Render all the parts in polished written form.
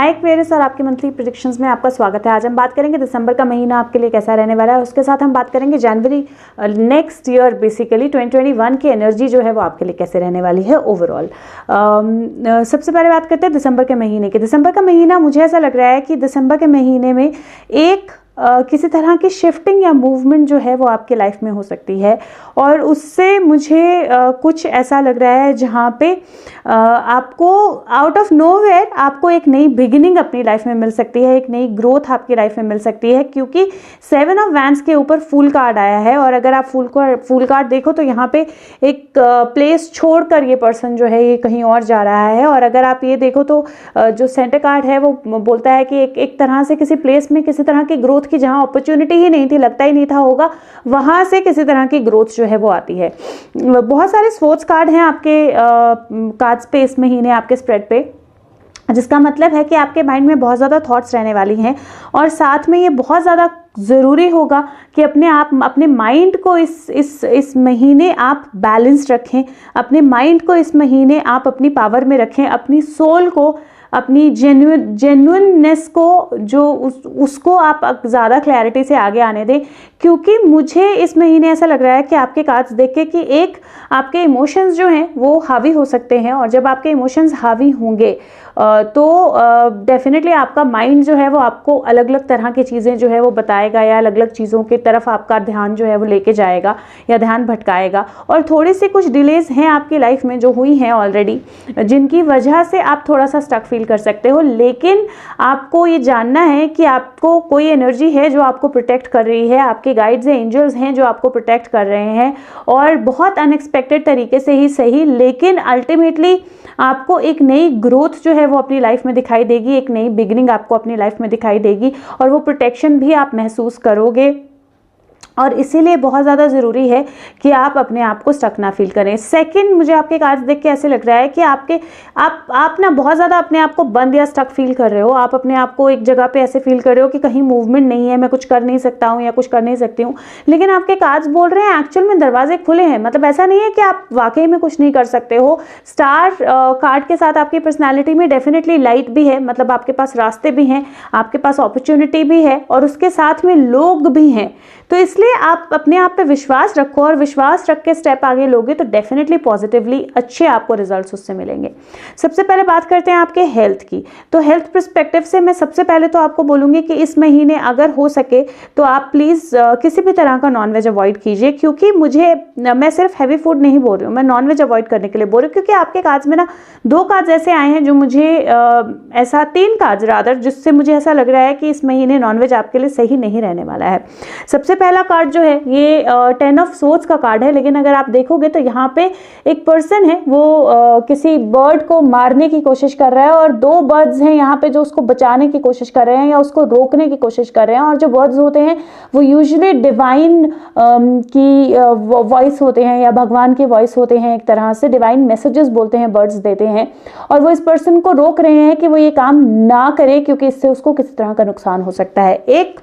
हाय Aquarius और आपके monthly predictions में आपका स्वागत है। आज हम बात करेंगे दिसंबर का महीना आपके लिए कैसा रहने वाला है, उसके साथ हम बात करेंगे जनवरी नेक्स्ट ईयर बेसिकली 2021 की एनर्जी जो है वो आपके लिए कैसे रहने वाली है ओवरऑल। सबसे पहले बात करते हैं दिसंबर के महीने की। दिसंबर का महीना मुझे ऐसा लग रहा है कि दिसंबर के महीने में एक किसी तरह की शिफ्टिंग या मूवमेंट जो है वो आपके लाइफ में हो सकती है और उससे मुझे कुछ ऐसा लग रहा है जहाँ पे आपको आउट ऑफ नोवेयर आपको एक नई बिगिनिंग अपनी लाइफ में मिल सकती है, एक नई ग्रोथ आपकी लाइफ में मिल सकती है, क्योंकि 7 ऑफ वैंड्स के ऊपर फूल कार्ड आया है। और अगर आप फूल कार्ड देखो तो यहाँ पे एक प्लेस छोड़कर ये पर्सन जो है ये कहीं और जा रहा है। और अगर आप ये देखो तो जो सेंटर कार्ड है वो बोलता है कि एक तरह से किसी प्लेस में किसी तरह की ग्रोथ की जहां अपॉर्चुनिटी ही नहीं थी, लगता ही नहीं था होगा, वहां से किसी तरह की ग्रोथ जो है वो आती है। बहुत सारे स्पोर्ट्स कार्ड हैं आपके कार्ड्स पे इस महीने आपके स्प्रेड पे, जिसका मतलब है कि आपके माइंड में बहुत ज़्यादा थॉट्स रहने वाली हैं और साथ में ये बहुत ज़्यादा ज़रूरी होगा कि अपने माइंड को इस महीने आप बैलेंस्ड रखें, अपने माइंड को इस महीने आप अपनी पावर में रखें, अपनी सोल को, अपनी जेन्युइननेस को जो उसको आप ज़्यादा क्लैरिटी से आगे आने दें। क्योंकि मुझे इस महीने ऐसा लग रहा है कि आपके कार्ड्स देख के कि एक आपके इमोशंस जो हैं वो हावी हो सकते हैं और जब आपके इमोशंस हावी होंगे तो डेफिनेटली आपका माइंड जो है वो आपको अलग अलग तरह की चीज़ें जो है वो बताएगा या अलग अलग चीज़ों की तरफ आपका ध्यान जो है वो लेके जाएगा या ध्यान भटकाएगा। और थोड़ी सी कुछ डिलेज हैं आपकी लाइफ में जो हुई हैं ऑलरेडी, जिनकी वजह से आप थोड़ा सा स्टक फील कर सकते हो। लेकिन आपको ये जानना है कि आपको कोई एनर्जी है जो आपको प्रोटेक्ट कर रही है, आपके गाइड्स या एंजल्स हैं जो आपको प्रोटेक्ट कर रहे हैं और बहुत अनएक्सपेक्टेड तरीके से ही सही, लेकिन अल्टीमेटली आपको एक नई ग्रोथ जो है वो अपनी लाइफ में दिखाई देगी, एक नई बिगिनिंग आपको अपनी लाइफ में दिखाई देगी और वो प्रोटेक्शन भी आप महसूस करोगे। और इसीलिए बहुत ज़्यादा ज़रूरी है कि आप अपने आप को स्टक ना फील करें। सेकंड, मुझे आपके कार्ड्स देख के ऐसे लग रहा है कि आप ना बहुत ज़्यादा अपने आप को बंद या स्टक फील कर रहे हो। आप अपने आप को एक जगह पे ऐसे फील कर रहे हो कि कहीं मूवमेंट नहीं है, मैं कुछ कर नहीं सकता हूँ या कुछ कर नहीं सकती हूँ। लेकिन आपके कार्ड्स बोल रहे हैं एक्चुअल में दरवाजे खुले हैं। मतलब ऐसा नहीं है कि आप वाकई में कुछ नहीं कर सकते हो। स्टार कार्ड के साथ आपकी पर्सनैलिटी में डेफिनेटली लाइट भी है, मतलब आपके पास रास्ते भी हैं, आपके पास अपॉर्चुनिटी भी है और उसके साथ में लोग भी हैं। तो इसलिए आप अपने आप पे विश्वास रखो और विश्वास रख के स्टेप आगे लोगे तो डेफिनेटली पॉजिटिवली अच्छे आपको रिजल्ट्स उससे मिलेंगे। सबसे पहले बात करते हैं आपके हेल्थ की। तो हेल्थ पर्सपेक्टिव से मैं सबसे पहले तो आपको बोलूँगी कि इस महीने अगर हो सके तो आप प्लीज़ किसी भी तरह का नॉनवेज अवॉइड कीजिए। क्योंकि मैं सिर्फ हैवी फूड नहीं बोल रही हूँ, मैं नॉनवेज अवॉइड करने के लिए बोल रही हूँ। क्योंकि आपके कार्ड्स में ना 2 कार्ड्स ऐसे आए हैं जो मुझे ऐसा 3 कार्ड्स रादर जिससे मुझे ऐसा लग रहा है कि इस महीने नॉनवेज आपके लिए सही नहीं रहने वाला है। सबसे पहला कार्ड जो है ये 10 ऑफ सोर्ड्स का कार्ड है, लेकिन अगर आप देखोगे तो यहाँ पे एक पर्सन है वो किसी बर्ड को मारने की कोशिश कर रहा है और 2 बर्ड्स हैं यहाँ पे जो उसको बचाने की कोशिश कर रहे हैं या उसको रोकने की कोशिश कर रहे हैं। और जो बर्ड्स होते हैं वो यूजुअली डिवाइन की वॉइस होते हैं या भगवान की वॉइस होते हैं, एक तरह से डिवाइन मैसेजेस बोलते हैं, बर्ड्स देते हैं और वो इस पर्सन को रोक रहे हैं कि वो ये काम ना करे क्योंकि इससे उसको किसी तरह का नुकसान हो सकता है। एक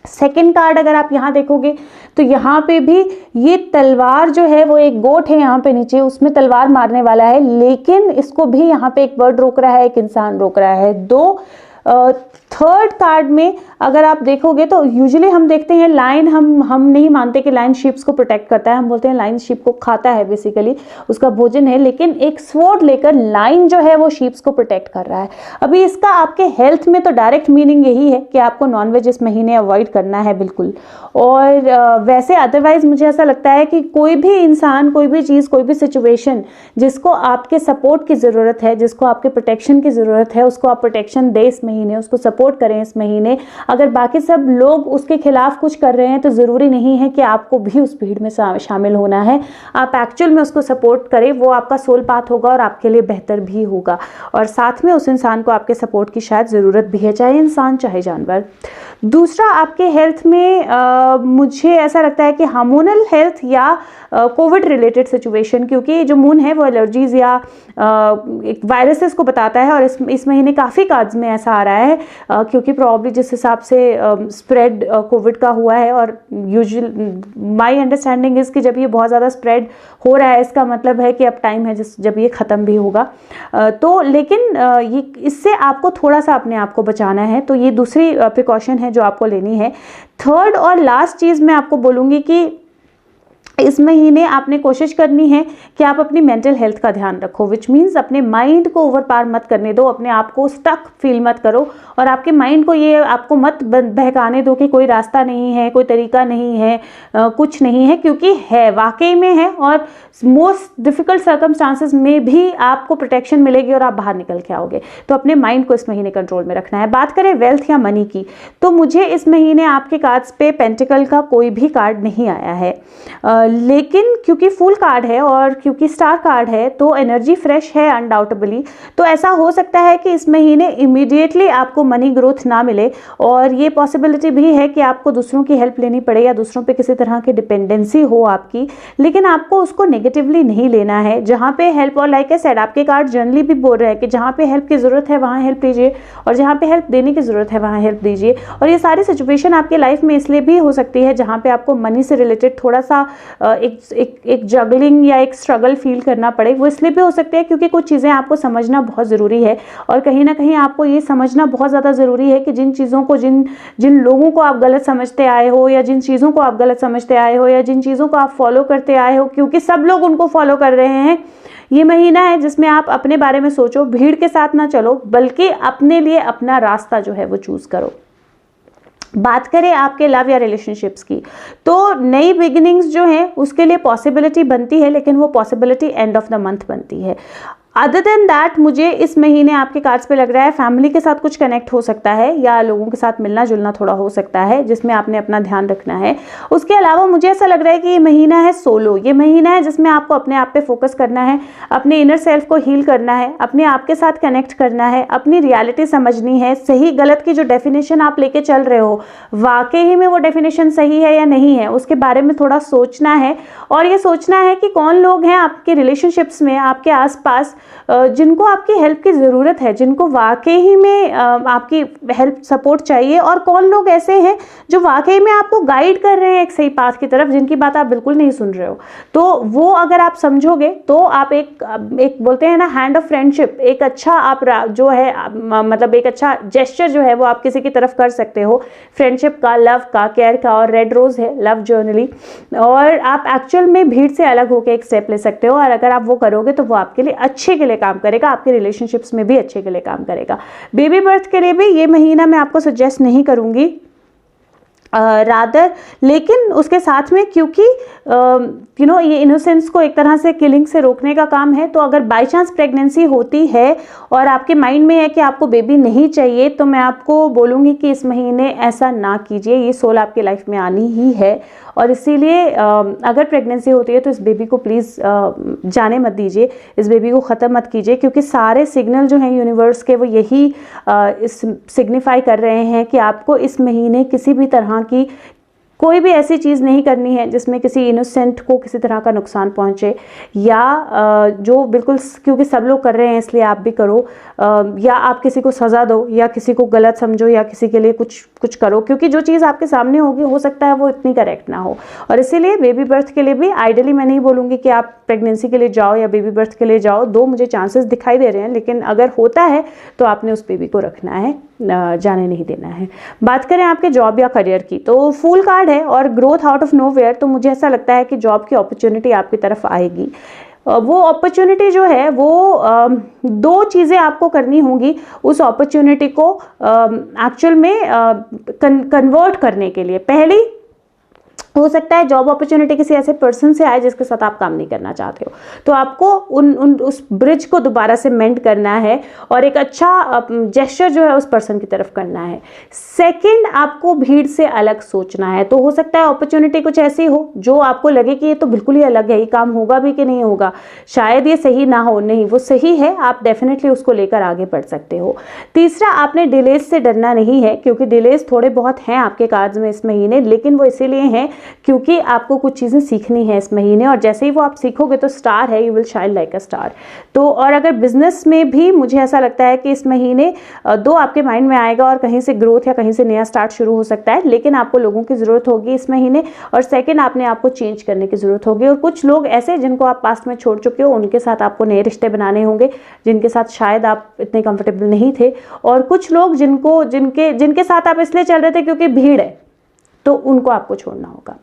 सेकेंड कार्ड अगर आप यहाँ देखोगे तो यहाँ पे भी ये तलवार जो है वो एक गोट है यहाँ पे नीचे, उसमें तलवार मारने वाला है, लेकिन इसको भी यहाँ पे एक बर्ड रोक रहा है, एक इंसान रोक रहा है। थर्ड कार्ड में अगर आप देखोगे तो यूजुअली हम देखते हैं लायन, हम नहीं मानते कि लायन शीप्स को प्रोटेक्ट करता है, हम बोलते हैं लायन शीप को खाता है, बेसिकली उसका भोजन है। लेकिन एक स्वॉर्ड लेकर लायन जो है वो शीप्स को प्रोटेक्ट कर रहा है। अभी इसका आपके हेल्थ में तो डायरेक्ट मीनिंग यही है कि आपको नॉनवेज इस महीने अवॉइड करना है बिल्कुल। और वैसे अदरवाइज मुझे ऐसा लगता है कि कोई भी इंसान, कोई भी चीज़, कोई भी सिचुएशन जिसको आपके सपोर्ट की ज़रूरत है, जिसको आपके प्रोटेक्शन की ज़रूरत है, उसको आप प्रोटेक्शन दे इस महीने, उसको सपोर्ट करें इस महीने। अगर बाकी सब लोग उसके खिलाफ कुछ कर रहे हैं तो ज़रूरी नहीं है कि आपको भी उस भीड़ में शामिल होना है। आप एक्चुअल में उसको सपोर्ट करें, वो आपका सोल पाथ होगा और आपके लिए बेहतर भी होगा। और साथ में उस इंसान को आपके सपोर्ट की शायद ज़रूरत भी है, चाहे इंसान चाहे जानवर। दूसरा, आपके हेल्थ में मुझे ऐसा लगता है कि हार्मोनल हेल्थ या कोविड रिलेटेड सिचुएशन, क्योंकि जो मून है वो एलर्जीज या एक वायरसेस को बताता है और इस महीने काफ़ी कार्ड्स में ऐसा आ रहा है, क्योंकि प्रॉब्ली जिस हिसाब से स्प्रेड कोविड का हुआ है, और यूजुअल माय अंडरस्टैंडिंग इज़ कि जब ये बहुत ज़्यादा स्प्रेड हो रहा है इसका मतलब है कि अब टाइम है जब ये ख़त्म भी होगा। तो लेकिन ये इससे आपको थोड़ा सा अपने आप को बचाना है, तो ये दूसरी प्रिकॉशन है जो आपको लेनी है। थर्ड और लास्ट चीज़ मैं आपको बोलूँगी कि इस महीने आपने कोशिश करनी है कि आप अपनी मेंटल हेल्थ का ध्यान रखो, विच मीन्स अपने माइंड को ओवर पावर मत करने दो, अपने आप को स्टक फील मत करो, और आपके माइंड को ये आपको मत बहकाने दो कि कोई रास्ता नहीं है, कोई तरीका नहीं है, कुछ नहीं है, क्योंकि है, वाकई में है, और मोस्ट डिफिकल्ट सर्कमस्टांसेस में भी आपको प्रोटेक्शन मिलेगी और आप बाहर निकल के आओगे। तो अपने माइंड को इस महीने कंट्रोल में रखना है। बात करें वेल्थ या मनी की, तो मुझे इस महीने आपके कार्ड्स पे पेंटिकल का कोई भी कार्ड नहीं आया है, लेकिन क्योंकि फुल कार्ड है और क्योंकि स्टार कार्ड है तो एनर्जी फ्रेश है अनडाउटेबली। तो ऐसा हो सकता है कि इस महीने इमीडिएटली आपको मनी ग्रोथ ना मिले, और ये पॉसिबिलिटी भी है कि आपको दूसरों की हेल्प लेनी पड़े या दूसरों पे किसी तरह की डिपेंडेंसी हो आपकी, लेकिन आपको उसको नेगेटिवली नहीं लेना है। जहाँ पे हेल्प, और लाइक आई सेड, आपके कार्ड जनरली भी बोल रहे हैं कि जहाँ पे हेल्प की ज़रूरत है वहाँ हेल्प लीजिए, और जहाँ पे हेल्प देने की ज़रूरत है वहाँ हेल्प दीजिए। और ये सारी सिचुएशन आपकी लाइफ में इसलिए भी हो सकती है जहाँ पे आपको मनी से रिलेटेड थोड़ा सा एक जगलिंग या एक स्ट्रगल फील करना पड़े। वो इसलिए भी हो सकते हैं क्योंकि कुछ चीज़ें आपको समझना बहुत ज़रूरी है, और कहीं ना कहीं आपको ये समझना बहुत ज़्यादा ज़रूरी है कि जिन चीज़ों को, जिन लोगों को आप गलत समझते आए हो, या जिन चीज़ों को आप गलत समझते आए हो, या जिन चीज़ों को आप फॉलो करते आए हो क्योंकि सब लोग उनको फॉलो कर रहे हैं, ये महीना है जिसमें आप अपने बारे में सोचो, भीड़ के साथ ना चलो, बल्कि अपने लिए अपना रास्ता जो है वो चूज करो। बात करें आपके लव या रिलेशनशिप्स की, तो नई बिगिनिंग्स जो हैं उसके लिए पॉसिबिलिटी बनती है, लेकिन वो possibility end of the month बनती है। अदर देन दैट मुझे इस महीने आपके कार्ड्स पे लग रहा है फैमिली के साथ कुछ कनेक्ट हो सकता है, या लोगों के साथ मिलना जुलना थोड़ा हो सकता है जिसमें आपने अपना ध्यान रखना है। उसके अलावा मुझे ऐसा लग रहा है कि ये महीना है सोलो, ये महीना है जिसमें आपको अपने आप पे फोकस करना है, अपने इनर सेल्फ को हील करना है, अपने आप के साथ कनेक्ट करना है, अपनी रियलिटी समझनी है। सही गलत की जो डेफिनेशन आप लेके चल रहे हो, वाकई ही में वो डेफिनेशन सही है या नहीं है, उसके बारे में थोड़ा सोचना है। और ये सोचना है कि कौन लोग हैं आपके रिलेशनशिप्स में, आपके आसपास, जिनको आपकी हेल्प की ज़रूरत है, जिनको वाकई ही में आपकी हेल्प सपोर्ट चाहिए, और कौन लोग ऐसे हैं जो वाकई में आपको गाइड कर रहे हैं एक सही पाथ की तरफ, जिनकी बात आप बिल्कुल नहीं सुन रहे हो। तो वो अगर आप समझोगे तो आप एक बोलते हैं ना हैंड ऑफ फ्रेंडशिप, एक अच्छा आप जो है मतलब एक अच्छा जेस्चर जो है वो आप किसी की तरफ कर सकते हो, फ्रेंडशिप का, लव का, केयर का। और रेड रोज है लव जर्नली, और आप एक्चुअल में भीड़ से अलग होकर एक स्टेप ले सकते हो, और अगर आप वो करोगे तो वो आपके लिए अच्छे के लिए काम करेगा, आपके रिलेशनशिप्स में भी अच्छे के लिए काम करेगा। बेबी बर्थ के लिए भी ये महीना मैं आपको सजेस्ट नहीं करूंगी रादर, लेकिन उसके साथ में क्योंकि ये इनोसेंस को एक तरह से किलिंग से रोकने का काम है, तो अगर बाय चांस प्रेगनेंसी होती है और आपके माइंड में है कि आपको बेबी नहीं चाहिए, तो मैं आपको बोलूँगी कि इस महीने ऐसा ना कीजिए। ये सोल आपकी लाइफ में आनी ही है, और इसीलिए अगर प्रेगनेंसी होती है तो इस बेबी को प्लीज़ जाने मत दीजिए, इस बेबी को ख़त्म मत कीजिए, क्योंकि सारे सिग्नल जो हैं यूनिवर्स के वो यही सिग्निफाई कर रहे हैं कि आपको इस महीने किसी भी तरह की कोई भी ऐसी चीज़ नहीं करनी है जिसमें किसी इनोसेंट को किसी तरह का नुकसान पहुंचे, या जो बिल्कुल क्योंकि सब लोग कर रहे हैं इसलिए आप भी करो, या आप किसी को सज़ा दो, या किसी को गलत समझो, या किसी के लिए कुछ करो, क्योंकि जो चीज़ आपके सामने होगी हो सकता है वो इतनी करेक्ट ना हो। और इसीलिए बेबी बर्थ के लिए भी आइडियली मैं नहीं बोलूँगी कि आप प्रेगनेंसी के लिए जाओ या बेबी बर्थ के लिए जाओ, दो मुझे चांसेस दिखाई दे रहे हैं, लेकिन अगर होता है तो आपने उस बेबी को रखना है, जाने नहीं देना है। बात करें आपके जॉब या करियर की, तो फूल कार्ड है और ग्रोथ आउट ऑफ नोवेयर, तो मुझे ऐसा लगता है कि जॉब की अपॉर्चुनिटी आपकी तरफ आएगी। वो अपॉर्चुनिटी जो है वो दो चीज़ें आपको करनी होंगी उस अपॉर्चुनिटी को एक्चुअल में कन्वर्ट करने के लिए। पहली हो सकता है जॉब अपॉर्चुनिटी किसी ऐसे पर्सन से आए जिसके साथ आप काम नहीं करना चाहते हो, तो आपको उस ब्रिज को दोबारा से मेंड करना है और एक अच्छा जेस्चर जो है उस पर्सन की तरफ करना है। सेकंड, आपको भीड़ से अलग सोचना है। तो हो सकता है अपॉर्चुनिटी कुछ ऐसी हो जो आपको लगे कि ये तो बिल्कुल ही अलग है, ये काम होगा भी कि नहीं होगा, शायद ये सही ना हो, नहीं वो सही है, आप डेफिनेटली उसको लेकर आगे बढ़ सकते हो। तीसरा, आपने डिलेज से डरना नहीं है, क्योंकि डिलेज थोड़े बहुत हैं आपके कार्ड्स में इस महीने, लेकिन वो इसीलिए हैं क्योंकि आपको कुछ चीज़ें सीखनी है इस महीने, और जैसे ही वो आप सीखोगे तो स्टार है, you will shine like a star. तो और अगर बिजनेस में भी मुझे ऐसा लगता है कि इस महीने दो आपके माइंड में आएगा और कहीं से ग्रोथ या कहीं से नया स्टार्ट शुरू हो सकता है, लेकिन आपको लोगों की ज़रूरत होगी इस महीने। और सेकंड, आपने आपको चेंज करने की ज़रूरत होगी, और कुछ लोग ऐसे जिनको आप पास्ट में छोड़ चुके हो उनके साथ आपको नए रिश्ते बनाने होंगे जिनके साथ शायद आप इतने कंफर्टेबल नहीं थे, और कुछ लोग जिनके साथ आप इसलिए चल रहे थे क्योंकि भीड़ है, तो उनको आपको छोड़ना होगा।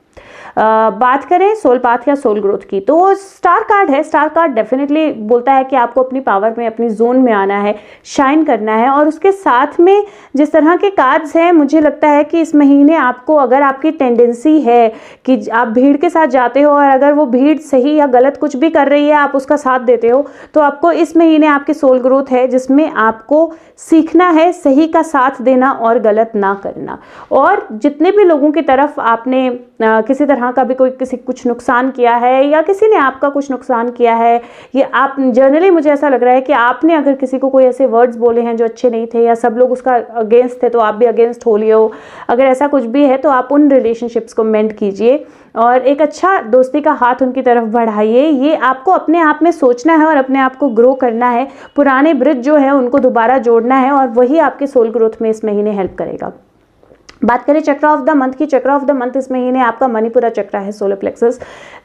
बात करें सोल पाथ या सोल ग्रोथ की, तो स्टार कार्ड है। स्टार कार्ड डेफिनेटली बोलता है कि आपको अपनी पावर में, अपनी जोन में आना है, शाइन करना है। और उसके साथ में जिस तरह के कार्ड्स हैं, मुझे लगता है कि इस महीने आपको, अगर आपकी टेंडेंसी है कि आप भीड़ के साथ जाते हो और अगर वो भीड़ सही या गलत कुछ भी कर रही है आप उसका साथ देते हो, तो आपको इस महीने आपकी सोल ग्रोथ है जिसमें आपको सीखना है सही का साथ देना और गलत ना करना। और जितने भी लोगों की तरफ आपने किसी तरह का भी किसी कुछ नुकसान किया है या किसी ने आपका कुछ नुकसान किया है, ये आप जनरली, मुझे ऐसा लग रहा है कि आपने अगर किसी को कोई ऐसे वर्ड्स बोले हैं जो अच्छे नहीं थे या सब लोग उसका अगेंस्ट थे तो आप भी अगेंस्ट हो लिए हो, अगर ऐसा कुछ भी है तो आप उन रिलेशनशिप्स को मेंट कीजिए और एक अच्छा दोस्ती का हाथ उनकी तरफ बढ़ाइए। ये आपको अपने आप में सोचना है और अपने आप को ग्रो करना है। पुराने ब्रिज जो है उनको दोबारा जोड़ना है और वही आपके सोल ग्रोथ में इस महीने हेल्प करेगा। बात करें चक्र ऑफ द मंथ की, चक्र ऑफ द मंथ इस महीने आपका मणिपुरा चक्र है, सोलर प्लेक्सस।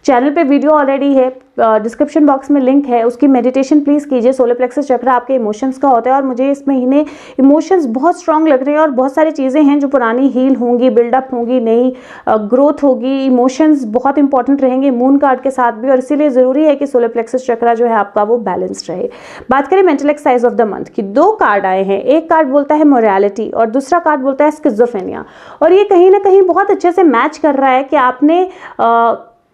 चैनल पे वीडियो ऑलरेडी है, डिस्क्रिप्शन बॉक्स में लिंक है, उसकी मेडिटेशन प्लीज कीजिए। सोलर प्लेक्सस चक्र आपके इमोशंस का होता है और मुझे इस महीने इमोशंस बहुत स्ट्रांग लग रहे हैं और बहुत सारी चीज़ें हैं जो पुरानी हील होंगी, बिल्डअप होंगी, नई ग्रोथ होगी। इमोशंस बहुत इंपॉर्टेंट रहेंगे मून कार्ड के साथ भी, और इसीलिए ज़रूरी है कि सोलर प्लेक्सस चक्र जो है आपका वो बैलेंस्ड रहे। बात करें mental exercise of the month की, दो कार्ड आए हैं। एक कार्ड बोलता है मोरालिटी और दूसरा कार्ड बोलता है स्किज़ोफ्रेनिया, और ये कहीं ना कहीं बहुत अच्छे से मैच कर रहा है कि आपने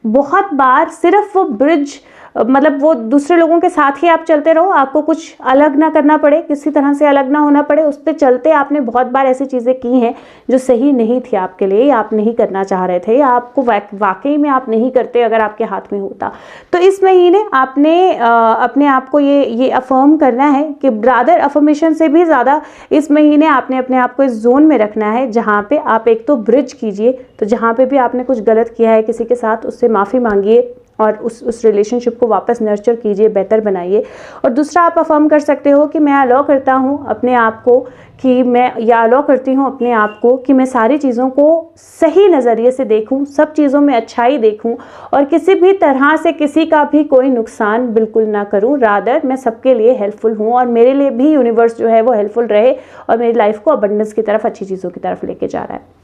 बहुत बार सिर्फ वो ब्रिज, मतलब वो दूसरे लोगों के साथ ही आप चलते रहो, आपको कुछ अलग ना करना पड़े, किसी तरह से अलग ना होना पड़े, उस पर चलते आपने बहुत बार ऐसी चीज़ें की हैं जो सही नहीं थी आपके लिए, या आप नहीं करना चाह रहे थे, या आपको वाकई में आप नहीं करते अगर आपके हाथ में होता। तो इस महीने आपने अपने आप को ये अफर्म करना है कि ब्रादर अफर्मेशन से भी ज़्यादा इस महीने आपने अपने आप को इस जोन में रखना है जहाँ पे आप एक तो ब्रिज कीजिए, तो जहाँ पे भी आपने कुछ गलत किया है किसी के साथ उससे माफ़ी मांगिए और उस रिलेशनशिप को वापस नर्चर कीजिए, बेहतर बनाइए। और दूसरा आप अफर्म कर सकते हो कि मैं अलाउ करता हूँ अपने आप को कि मैं, या अलाउ करती हूँ अपने आप को कि मैं सारी चीज़ों को सही नज़रिए से देखूँ, सब चीज़ों में अच्छाई देखूँ और किसी भी तरह से किसी का भी कोई नुकसान बिल्कुल ना करूँ। रादर मैं सबके लिए हेल्पफुल हूँ और मेरे लिए भी यूनिवर्स जो है वो हेल्पफुल रहे और मेरी लाइफ को अबंडेंस की तरफ, अच्छी चीज़ों की तरफ लेके जा रहा है।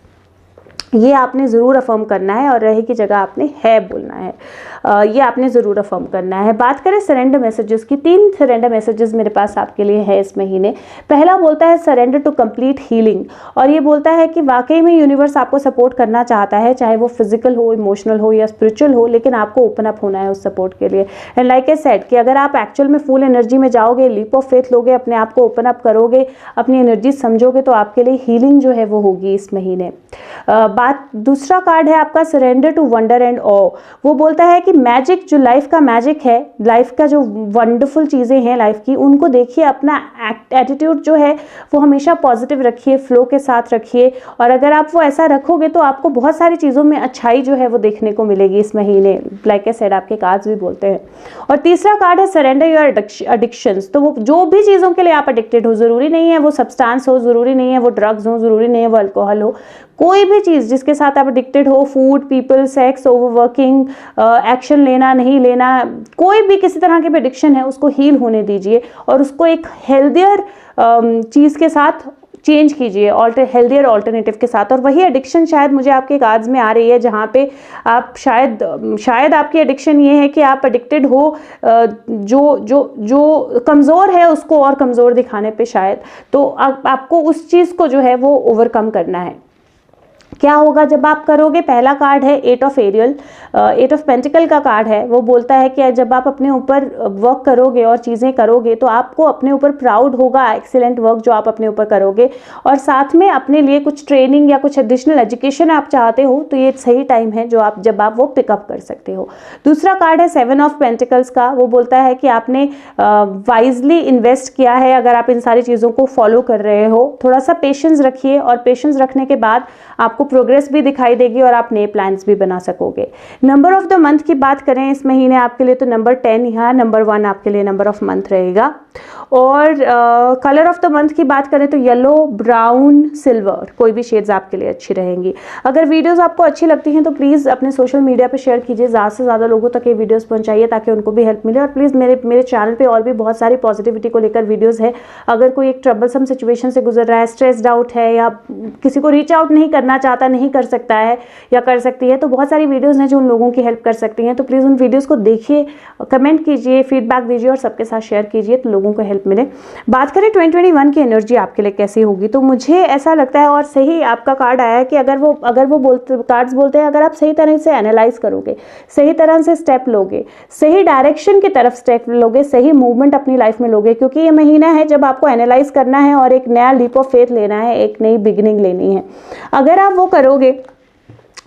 ये आपने ज़रूर अफर्म करना है और रहे की जगह आपने है बोलना है, ये आपने ज़रूर अफर्म करना है। बात करें सरेंडर मैसेजेस की, 3 सरेंडर मैसेजेस मेरे पास आपके लिए है इस महीने। पहला बोलता है सरेंडर टू कंप्लीट हीलिंग, और ये बोलता है कि वाकई में यूनिवर्स आपको सपोर्ट करना चाहता है, चाहे वो फिजिकल हो, इमोशनल हो या स्पिरिचुअल हो, लेकिन आपको ओपन अप होना है उस सपोर्ट के लिए। एंड लाइक आई सेड कि अगर आप एक्चुअल में फुल एनर्जी में जाओगे, लीप ऑफ फेथ लोगे, अपने आप को ओपन अप करोगे, अपनी एनर्जी समझोगे, तो आपके लिए हीलिंग जो है वो होगी इस महीने। बात दूसरा कार्ड है आपका सरेंडर टू वंडर एंड ऑ। वो बोलता है कि मैजिक, जो लाइफ का मैजिक है, लाइफ का जो वंडरफुल चीज़ें हैं लाइफ की, उनको देखिए, अपना एटीट्यूड जो है वो हमेशा पॉजिटिव रखिए, फ्लो के साथ रखिए, और अगर आप वो ऐसा रखोगे तो आपको बहुत सारी चीज़ों में अच्छाई जो है वो देखने को मिलेगी इस महीने। लाइक आई सेड आपके कार्ड्स भी बोलते हैं। और तीसरा कार्ड है सरेंडर योर एडिक्शंस। तो वो जो भी चीज़ों के लिए आप एडिक्टेड हो, ज़रूरी नहीं है वो सब्सटेंस हो, ज़रूरी नहीं है वो ड्रग्स हो, ज़रूरी नहीं है वो अल्कोहल हो, कोई भी चीज़ जिसके साथ आप एडिक्टेड हो, food, people, sex, overworking, action लेना नहीं लेना, कोई भी किसी तरह की भी एडिक्शन है उसको हील होने दीजिए और उसको एक हेल्दियर चीज़ के साथ चेंज कीजिए, हेल्दियर ऑल्टरनेटिव के साथ। और वही एडिक्शन शायद मुझे आपके कार्ड्स में आ रही है जहाँ पे आप शायद आपकी एडिक्शन ये है कि आप एडिक्टेड हो जो कमज़ोर है उसको और कमज़ोर दिखाने पे शायद, तो आपको उस चीज़ को जो है वो ओवरकम करना है। क्या होगा जब आप करोगे? पहला कार्ड है 8 ऑफ एरियल, 8 ऑफ पेंटिकल का कार्ड है। वो बोलता है कि जब आप अपने ऊपर वर्क करोगे और चीज़ें करोगे तो आपको अपने ऊपर प्राउड होगा, एक्सीलेंट वर्क जो आप अपने ऊपर करोगे, और साथ में अपने लिए कुछ ट्रेनिंग या कुछ एडिशनल एजुकेशन आप चाहते हो तो ये सही टाइम है जब आप वो पिकअप कर सकते हो। दूसरा कार्ड है 7 ऑफ पेंटिकल्स का। वो बोलता है कि आपने वाइजली इन्वेस्ट किया है अगर आप इन सारी चीज़ों को फॉलो कर रहे हो। थोड़ा सा पेशेंस रखिए और पेशेंस रखने के बाद आपको प्रोग्रेस भी दिखाई देगी और आप नए प्लान्स भी बना सकोगे। नंबर ऑफ द मंथ की बात करें इस महीने आपके लिए तो नंबर 10 यहाँ नंबर 1 आपके लिए नंबर ऑफ मंथ रहेगा। और कलर ऑफ द मंथ की बात करें तो येलो, ब्राउन, सिल्वर, कोई भी शेड्स आपके लिए अच्छी रहेंगी। अगर वीडियोस आपको अच्छी लगती हैं तो प्लीज़ अपने सोशल मीडिया पे शेयर कीजिए, ज़्यादा से ज़्यादा लोगों तक ये वीडियोस पहुंचाइए ताकि उनको भी हेल्प मिले। और प्लीज़ मेरे चैनल पे और भी बहुत सारी पॉजिटिविटी को लेकर वीडियोज़ है। अगर कोई एक ट्रबलसम सिचुएशन से गुजर रहा है, स्ट्रेस्ड आउट है या किसी को रीच आउट नहीं करना चाहता, नहीं कर सकता है या कर सकती है, तो बहुत सारी वीडियोज़ हैं जो उन लोगों की हेल्प कर सकती हैं। तो प्लीज़ उन वीडियोज़ को देखिए, कमेंट कीजिए, फीडबैक दीजिए और सबके साथ शेयर कीजिए तो लोगों को हेल्प मिले। बात करें 2021 की एनर्जी आपके लिए कैसी होगी, तो मुझे ऐसा लगता है और सही आपका कार्ड आया है कि अगर वो कार्ड्स बोलते हैं अगर आप सही तरह से एनालाइज करोगे, सही तरह से स्टेप लोगे, सही डायरेक्शन की तरफ स्टेप लोगे, सही मूवमेंट अपनी लाइफ में लोगे, क्योंकि ये महीना है जब आपको एनालाइज करना है और एक नया लीप ऑफ फेथ लेना है, एक नई बिगिनिंग लेनी है। अगर आप वो करोगे,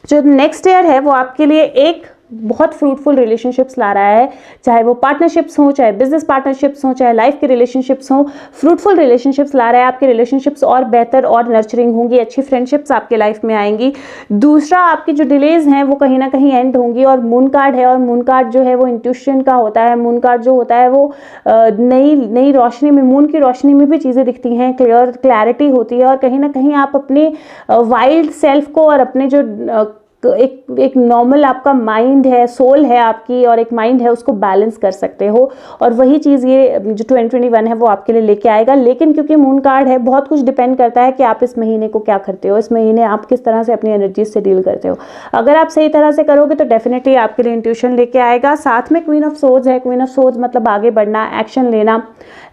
जो नेक्स्ट ईयर है वो आपके लिए एक बहुत फ्रूटफुल रिलेशनशिप्स ला रहा है, चाहे वो पार्टनरशिप्स हो, चाहे बिजनेस पार्टनरशिप्स हो, चाहे लाइफ के रिलेशनशिप्स हो, फ्रूटफुल रिलेशनशिप्स ला रहा है। आपके रिलेशनशिप्स और बेहतर और नर्चरिंग होंगी, अच्छी फ्रेंडशिप्स आपके लाइफ में आएंगी। दूसरा, आपकी जो डिलेज हैं वो कहीं ना कहीं एंड होंगी। और मून कार्ड है और मून कार्ड जो है वो इंट्यूशन का होता है। मून कार्ड जो होता है वो नई रोशनी में, मून की रोशनी में भी चीज़ें दिखती हैं, क्लैरिटी होती है और कहीं ना कहीं आप अपने वाइल्ड सेल्फ को और अपने जो एक नॉर्मल आपका माइंड है, सोल है आपकी और एक माइंड है, उसको बैलेंस कर सकते हो। और वही चीज़ ये जो 2021 है वो आपके लिए लेके आएगा। लेकिन क्योंकि मून कार्ड है, बहुत कुछ डिपेंड करता है कि आप इस महीने को क्या करते हो, इस महीने आप किस तरह से अपनी एनर्जी से डील करते हो। अगर आप सही तरह से करोगे तो डेफिनेटली आपके लिए इंट्यूशन लेके आएगा। साथ में क्वीन ऑफ सोर्ड्स है। क्वीन ऑफ सोर्ड्स मतलब आगे बढ़ना, एक्शन लेना,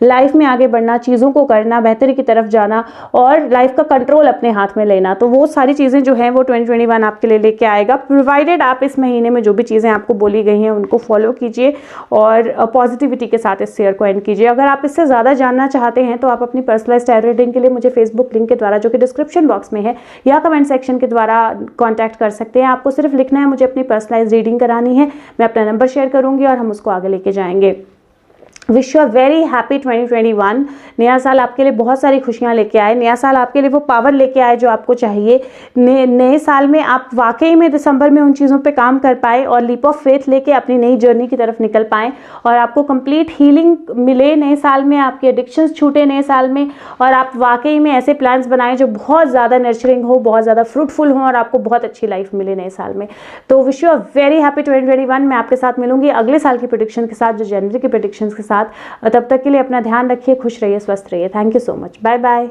लाइफ में आगे बढ़ना, चीज़ों को करना, बेहतरी की तरफ जाना और लाइफ का कंट्रोल अपने हाथ में लेना। तो वो सारी चीज़ें जो हैं वो 2021 आपके लिए लेके आएगा, प्रोवाइडेड आप इस महीने में जो भी चीज़ें आपको बोली गई हैं उनको फॉलो कीजिए और पॉजिटिविटी के साथ इस ईयर को एंड कीजिए। अगर आप इससे ज़्यादा जानना चाहते हैं तो आप अपनी पर्सनलाइज्ड टैरो रीडिंग के लिए मुझे फेसबुक लिंक के द्वारा, जो कि डिस्क्रिप्शन बॉक्स में है, या कमेंट सेक्शन के द्वारा कॉन्टैक्ट कर सकते हैं। आपको सिर्फ लिखना है मुझे अपनी पर्सनलाइज्ड रीडिंग करानी है, मैं अपना नंबर शेयर करूँगी और हम उसको आगे लेके जाएंगे। Wish you a very happy 2021। नया साल आपके लिए बहुत सारी खुशियां लेके आए, नया साल आपके लिए वो पावर लेके आए जो आपको चाहिए। नए साल में आप वाकई में दिसंबर में उन चीज़ों पे काम कर पाए और लीप ऑफ फेथ लेके अपनी नई जर्नी की तरफ निकल पाएँ और आपको कंप्लीट हीलिंग मिले नए साल में, आपके एडिक्शंस छूटे नए साल में और आप वाकई में ऐसे प्लान्स बनाएं जो बहुत ज़्यादा नर्चरिंग हो, बहुत ज़्यादा फ्रूटफुल हो और आपको बहुत अच्छी लाइफ मिले नए साल में। तो wish you a very happy 2021। मैं आपके साथ मिलूंगी अगले साल की प्रेडिक्शन के साथ, जो जनवरी की प्रेडिक्शंस के साथ। तब तक के लिए अपना ध्यान रखिए, खुश रहिए, स्वस्थ रहिए। Thank you so much. Bye bye.